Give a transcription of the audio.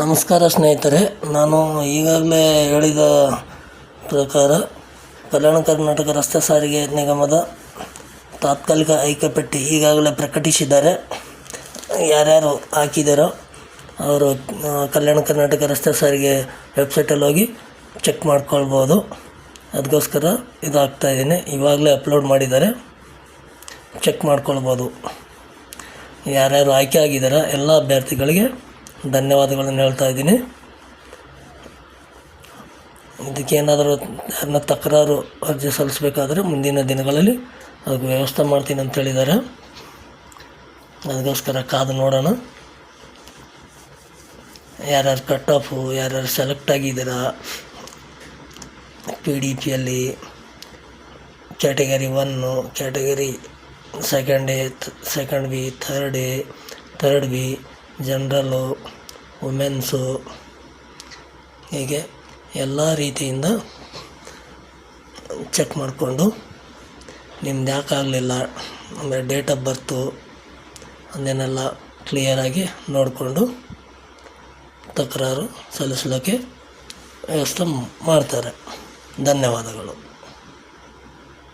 ನಮಸ್ಕಾರ ಸ್ನೇಹಿತರೆ, ನಾನು ಈಗಾಗಲೇ ಹೇಳಿದ ಪ್ರಕಾರ ಕಲ್ಯಾಣ ಕರ್ನಾಟಕ ರಸ್ತೆ ಸಾರಿಗೆ ನಿಗಮದ ತಾತ್ಕಾಲಿಕ ಆಯ್ಕೆ ಪಟ್ಟಿ ಈಗಾಗಲೇ ಪ್ರಕಟಿಸಿದ್ದಾರೆ. ಯಾರ್ಯಾರು ಹಾಕಿದ್ದಾರೋ ಅವರು ಕಲ್ಯಾಣ ಕರ್ನಾಟಕ ರಸ್ತೆ ಸಾರಿಗೆ ವೆಬ್ಸೈಟಲ್ಲಿ ಹೋಗಿ ಚೆಕ್ ಮಾಡ್ಕೊಳ್ಬೋದು. ಅದಕ್ಕೋಸ್ಕರ ಇದು ಹಾಕ್ತಾಯಿದ್ದೀನಿ. ಇವಾಗಲೇ ಅಪ್ಲೋಡ್ ಮಾಡಿದ್ದಾರೆ, ಚೆಕ್ ಮಾಡ್ಕೊಳ್ಬೋದು. ಯಾರ್ಯಾರು ಆಯ್ಕೆ ಆಗಿದ್ದಾರೋ ಎಲ್ಲ ಅಭ್ಯರ್ಥಿಗಳಿಗೆ ಧನ್ಯವಾದಗಳನ್ನು ಹೇಳ್ತಾ ಇದ್ದೀನಿ. ಇದಕ್ಕೇನಾದರೂ ಯಾರನ್ನ ತಕರಾರು ಅರ್ಜಿ ಸಲ್ಲಿಸಬೇಕಾದ್ರೆ ಮುಂದಿನ ದಿನಗಳಲ್ಲಿ ಅದಕ್ಕೆ ವ್ಯವಸ್ಥೆ ಮಾಡ್ತೀನಿ ಅಂತ ಹೇಳಿದ್ದಾರೆ. ಅದಕ್ಕೋಸ್ಕರ ಕಾದು ನೋಡೋಣ. ಯಾರ್ಯಾರು ಕಟ್ ಆಫು, ಯಾರ್ಯಾರು ಸೆಲೆಕ್ಟ್ ಆಗಿದ್ದೀರಾ PDPಯಲ್ಲಿ category 1, category second B, third B, ಜನರಲ್ಲು, ವುಮೆನ್ಸು, ಹೀಗೆ ಎಲ್ಲ ರೀತಿಯಿಂದ ಚೆಕ್ ಮಾಡಿಕೊಂಡು ನಿಮ್ದು ಯಾಕೆ ಆಗಲಿಲ್ಲ ಅಂದರೆ ಡೇಟ್ ಆಫ್ ಬರ್ತು ಅದನ್ನೆಲ್ಲ ಕ್ಲಿಯರಾಗಿ ನೋಡಿಕೊಂಡು ತಕರಾರು ಸಲ್ಲಿಸಲಿಕ್ಕೆ ವ್ಯವಸ್ಥೆ ಮಾಡ್ತಾರೆ. ಧನ್ಯವಾದಗಳು.